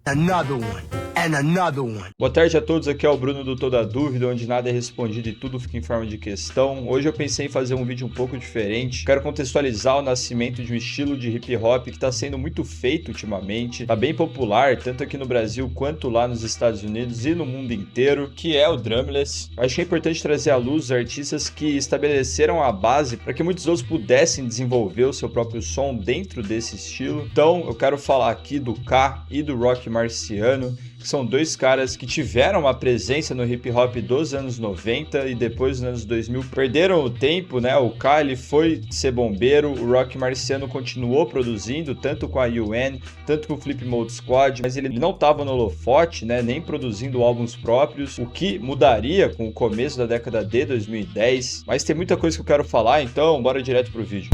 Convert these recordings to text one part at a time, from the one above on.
Another one. And another one. Boa tarde a todos, aqui é o Bruno do Toda Dúvida, onde nada é respondido e tudo fica em forma de questão. Hoje eu pensei em fazer um vídeo um pouco diferente. Quero contextualizar o nascimento de um estilo de hip hop que está sendo muito feito ultimamente. Está bem popular, tanto aqui no Brasil quanto lá nos Estados Unidos e no mundo inteiro, que é o drumless. Acho que é importante trazer à luz os artistas que estabeleceram a base para que muitos outros pudessem desenvolver o seu próprio som dentro desse estilo. Então eu quero falar aqui do K e do Rock Marciano, que são dois caras que tiveram uma presença no hip hop dos anos 90 e depois dos anos 2000 perderam o tempo, né? O K, ele foi ser bombeiro, o Rock Marciano continuou produzindo, tanto com a UN, tanto com o Flip Mode Squad, mas ele não estava no holofote, né? Nem produzindo álbuns próprios, o que mudaria com o começo da década de 2010. Mas tem muita coisa que eu quero falar, então bora direto pro vídeo.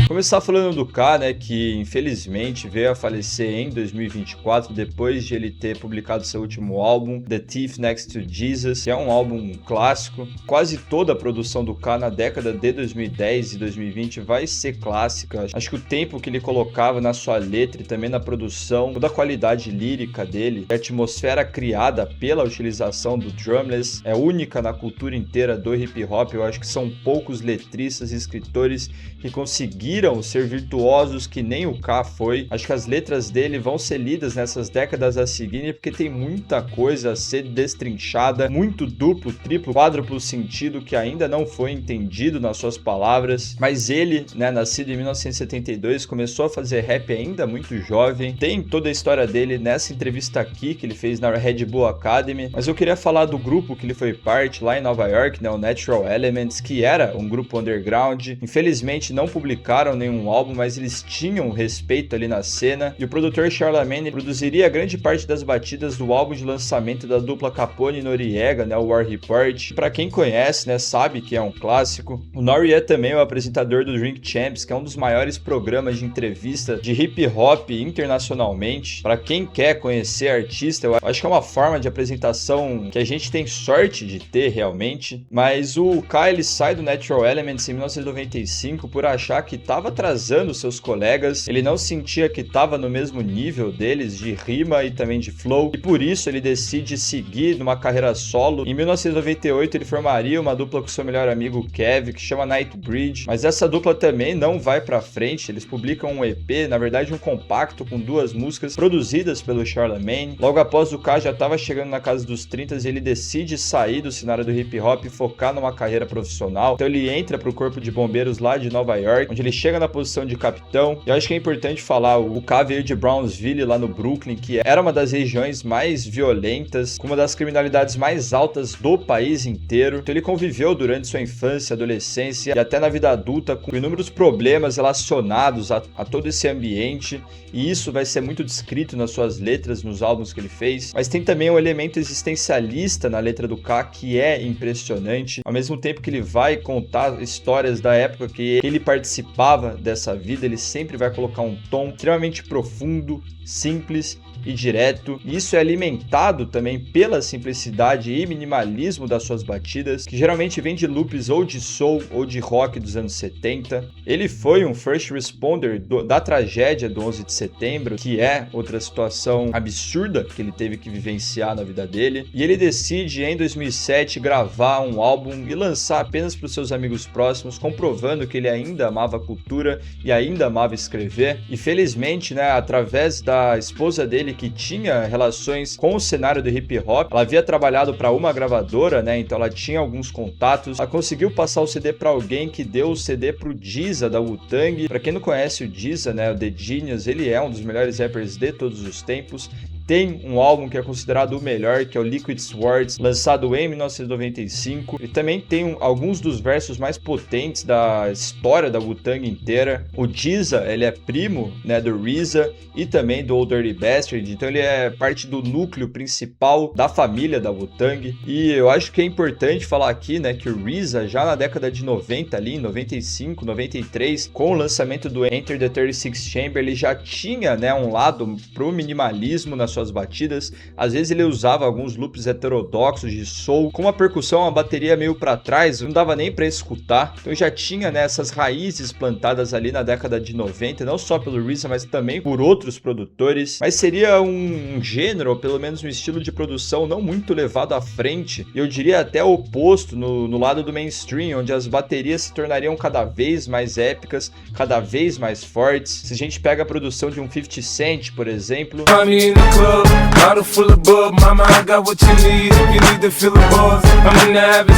Começar falando do K, né, que infelizmente veio a falecer em 2024, depois de ele ter publicado seu último álbum, The Thief Next to Jesus, que é um álbum clássico. Quase toda a produção do K na década de 2010 e 2020 vai ser clássica. Acho que o tempo que ele colocava na sua letra e também na produção, toda a qualidade lírica dele, a atmosfera criada pela utilização do drumless é única na cultura inteira do hip hop. Eu acho que são poucos letristas e escritores que conseguiram ser virtuosos que nem o K foi. Acho que as letras dele vão ser lidas nessas décadas a seguir, porque tem muita coisa a ser destrinchada, muito duplo, triplo, quádruplo sentido que ainda não foi entendido nas suas palavras. Mas ele, né, nascido em 1972, começou a fazer rap ainda muito jovem. Tem toda a história dele nessa entrevista aqui que ele fez na Red Bull Academy, mas eu queria falar do grupo que ele foi parte lá em Nova York, né, o Natural Elements, que era um grupo underground. Infelizmente não publicaram nenhum álbum, mas eles tinham respeito ali na cena, e o produtor Charlamagne produziria grande parte das batidas do álbum de lançamento da dupla Capone e Noreaga, né, o War Report. Para quem conhece, né, sabe que é um clássico. O Nori é também o apresentador do Drink Champs, que é um dos maiores programas de entrevista de hip hop internacionalmente. Para quem quer conhecer artista, eu acho que é uma forma de apresentação que a gente tem sorte de ter realmente. Mas o K, ele sai do Natural Elements em 1995 por achar que estava atrasando seus colegas, ele não sentia que estava no mesmo nível deles de rima e também de flow, e por isso ele decide seguir numa carreira solo. Em 1998 ele formaria uma dupla com seu melhor amigo Kev, que chama Nightbreed, mas essa dupla também não vai pra frente. Eles publicam um EP, na verdade um compacto com 2 músicas produzidas pelo Charlamagne. Logo após, o K já estava chegando na casa dos 30 e ele decide sair do cenário do hip hop e focar numa carreira profissional. Então ele entra pro corpo de bombeiros lá de Nova York, onde ele chega na posição de capitão. E eu acho que é importante falar, o K veio de Brownsville, lá no Brooklyn, que era uma das regiões mais violentas, com uma das criminalidades mais altas do país inteiro. Então ele conviveu durante sua infância, adolescência e até na vida adulta com inúmeros problemas relacionados a todo esse ambiente, e isso vai ser muito descrito nas suas letras, nos álbuns que ele fez. Mas tem também um elemento existencialista na letra do K que é impressionante, ao mesmo tempo que ele vai contar histórias da época que ele participava dessa vida. Ele sempre vai colocar um tom extremamente profundo, simples e direto, e isso é alimentado também pela simplicidade e minimalismo das suas batidas, que geralmente vem de loops ou de soul ou de rock dos anos 70. Ele foi um first responder da tragédia do 11 de setembro, que é outra situação absurda que ele teve que vivenciar na vida dele, e ele decide em 2007 gravar um álbum e lançar apenas para os seus amigos próximos, comprovando que ele ainda amava a cultura e ainda amava escrever. E felizmente, né, através da esposa dele, que tinha relações com o cenário do hip hop, ela havia trabalhado para uma gravadora, né, então ela tinha alguns contatos, ela conseguiu passar o CD para alguém que deu o CD pro Dizza da Wu-Tang. Para quem não conhece o Dizza, né, o The Genius, ele é um dos melhores rappers de todos os tempos. Tem um álbum que é considerado o melhor, que é o Liquid Swords, lançado em 1995. E também tem alguns dos versos mais potentes da história da Wu-Tang inteira. O Dizza, ele é primo, né, do RZA e também do Old Dirty Bastard. Então ele é parte do núcleo principal da família da Wu-Tang. E eu acho que é importante falar aqui, né, que o RZA, já na década de 90, ali em 95, 93, com o lançamento do Enter the 36 Chamber, ele já tinha, né, um lado pro minimalismo nas suas batidas. Às vezes ele usava alguns loops heterodoxos de soul, com uma percussão, uma bateria meio para trás, não dava nem para escutar. Então já tinha, né, essas raízes plantadas ali na década de 90, não só pelo RZA, mas também por outros produtores. Mas seria um gênero, ou pelo menos um estilo de produção não muito levado à frente, e eu diria até o oposto no lado do mainstream, onde as baterias se tornariam cada vez mais épicas, cada vez mais fortes. Se a gente pega a produção de um 50 Cent, por exemplo,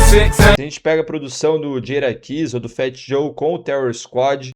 se a gente pega a produção do Jadakiss ou do Fat Joe com o Terror Squad,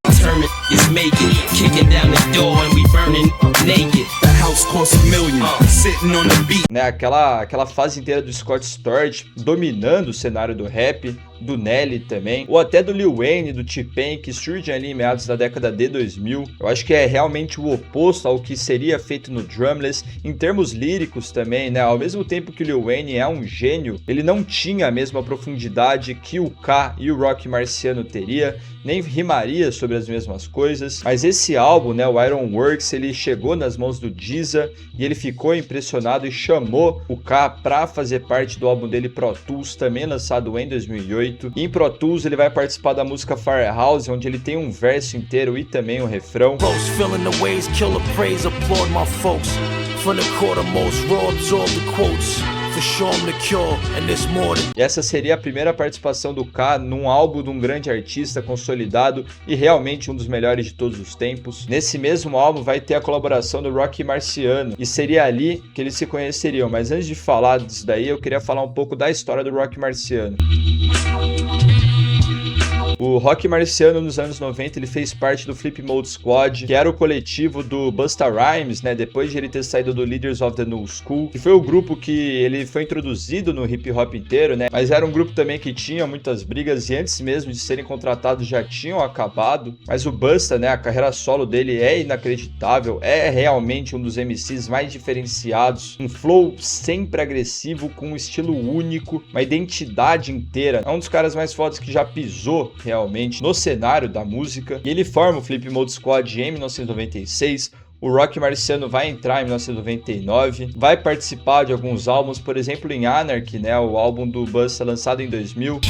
né, aquela fase inteira do Scott Storch dominando o cenário do rap, do Nelly também, ou até do Lil Wayne, do T-Pain, que surgem ali em meados da década de 2000. Eu acho que é realmente o oposto ao que seria feito no Drumless, em termos líricos também, né? Ao mesmo tempo que o Lil Wayne é um gênio, ele não tinha a mesma profundidade que o K e o Rock Marciano teria, nem rimaria sobre as mesmas coisas, mas esse álbum, né, o Ironworks, ele chegou nas mãos do GZA e ele ficou impressionado e chamou o K pra fazer parte do álbum dele Pro Tools, também lançado em 2008. E em Pro Tools ele vai participar da música Firehouse, onde ele tem um verso inteiro e também um refrão. E essa seria a primeira participação do K num álbum de um grande artista consolidado e realmente um dos melhores de todos os tempos. Nesse mesmo álbum vai ter a colaboração do Rock Marciano e seria ali que eles se conheceriam. Mas antes de falar disso daí, eu queria falar um pouco da história do Rock Marciano. O Rock Marciano, nos anos 90, ele fez parte do Flip Mode Squad, que era o coletivo do Busta Rhymes, né, depois de ele ter saído do Leaders of the New School, que foi o grupo que ele foi introduzido no hip hop inteiro, né, mas era um grupo também que tinha muitas brigas e antes mesmo de serem contratados já tinham acabado, mas o Busta, né, a carreira solo dele é inacreditável, é realmente um dos MCs mais diferenciados, um flow sempre agressivo, com um estilo único, uma identidade inteira, é um dos caras mais fodas que já pisou realmente no cenário da música, e ele forma o Flip Mode Squad em 1996. O Rock Marciano vai entrar em 1999, vai participar de alguns álbuns, por exemplo em Anarchy, né, o álbum do Busta lançado em 2000.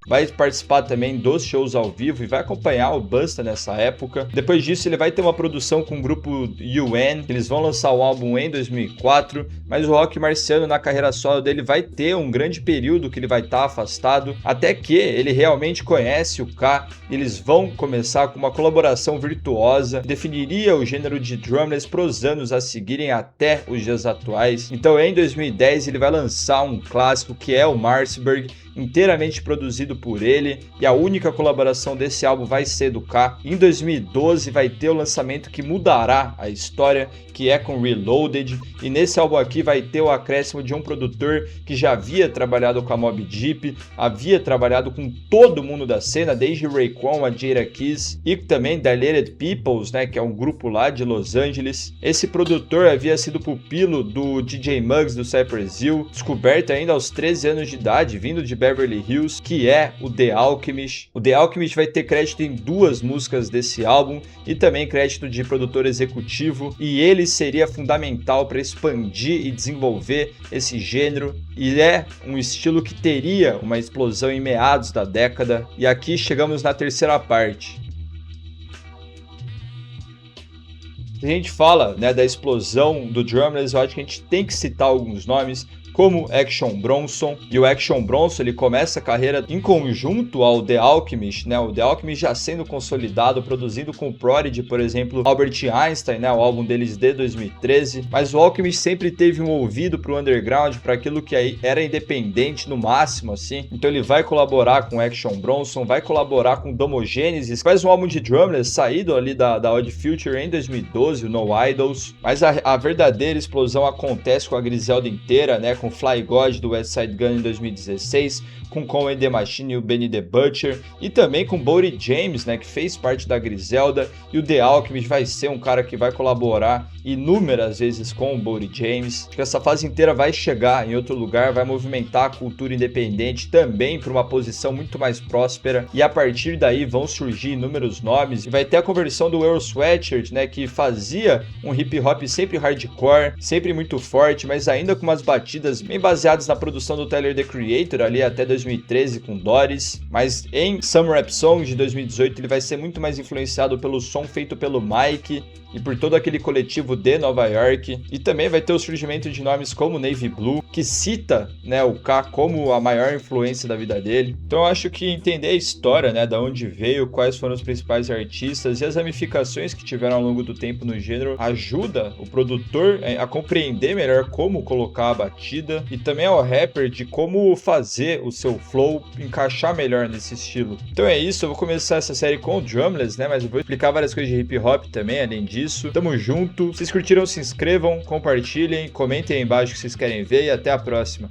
Vai participar também dos shows ao vivo e vai acompanhar o Busta nessa época. Depois disso ele vai ter uma produção com o grupo UN, eles vão lançar o álbum em 2004, mas o Rock Marciano na carreira solo dele vai ter um grande período que ele vai estar afastado, até que ele realmente conhece o K, eles vão começar com uma colaboração virtuosa, que definiria o gênero de drumless pros anos a seguirem até os dias atuais. Então em 2010 ele vai lançar um clássico que é o Marsberg, inteiramente produzido por ele, e a única colaboração desse álbum vai ser do K. Em 2012 vai ter o lançamento que mudará a história, que é com Reloaded, e nesse álbum aqui vai ter o acréscimo de um produtor que já havia trabalhado com a Mobb Deep, havia trabalhado com todo mundo da cena, desde Raekwon a Jadakiss, e também Dilated Peoples, né, que é um grupo lá de Los Angeles. Esse produtor havia sido pupilo do DJ Muggs do Cypress Hill, descoberto ainda aos 13 anos de idade, vindo de Beverly Hills, que é o The Alchemist. O The Alchemist vai ter crédito em 2 músicas desse álbum e também crédito de produtor executivo, e ele seria fundamental para expandir e desenvolver esse gênero, e é um estilo que teria uma explosão em meados da década. E aqui chegamos na terceira parte. Se a gente fala, né, da explosão do drumless, eu acho que a gente tem que citar alguns nomes, como Action Bronson, e o Action Bronson ele começa a carreira em conjunto ao The Alchemist, né? O The Alchemist já sendo consolidado, produzindo com o Prodigy, por exemplo, Albert Einstein, né? O álbum deles de 2013, mas o Alchemist sempre teve um ouvido pro underground, para aquilo que aí era independente no máximo, assim. Então ele vai colaborar com Action Bronson, vai colaborar com Domogenesis, faz um álbum de drumless saído ali da Odd Future em 2012, o No Idols, mas a verdadeira explosão acontece com a Griselda inteira, né? com Fly God do Westside Gun em 2016, com Conway the Machine e o Benny the Butcher, e também com Bodie James, né, que fez parte da Griselda, e o The Alchemist vai ser um cara que vai colaborar inúmeras vezes com o Bodie James. Acho que essa fase inteira vai chegar em outro lugar, vai movimentar a cultura independente também para uma posição muito mais próspera, e a partir daí vão surgir inúmeros nomes, e vai ter a conversão do Earl Sweatshirt, né, que fazia um hip hop sempre hardcore, sempre muito forte, mas ainda com umas batidas bem baseadas na produção do Tyler, The Creator, ali até 2013 com Doris, mas em Summer Rap Song de 2018 ele vai ser muito mais influenciado pelo som feito pelo Mike e por todo aquele coletivo de Nova York, e também vai ter o surgimento de nomes como Navy Blue, que cita, né, o K como a maior influência da vida dele. Então eu acho que entender a história, né, da onde veio, quais foram os principais artistas e as ramificações que tiveram ao longo do tempo no gênero ajuda o produtor a compreender melhor como colocar a batida, e também ao rapper de como fazer o seu flow encaixar melhor nesse estilo. Então é isso, eu vou começar essa série com o Drumless, né, mas eu vou explicar várias coisas de hip hop também, além disso. Tamo junto. Se vocês curtiram, se inscrevam, compartilhem, comentem aí embaixo o que vocês querem ver e até a próxima.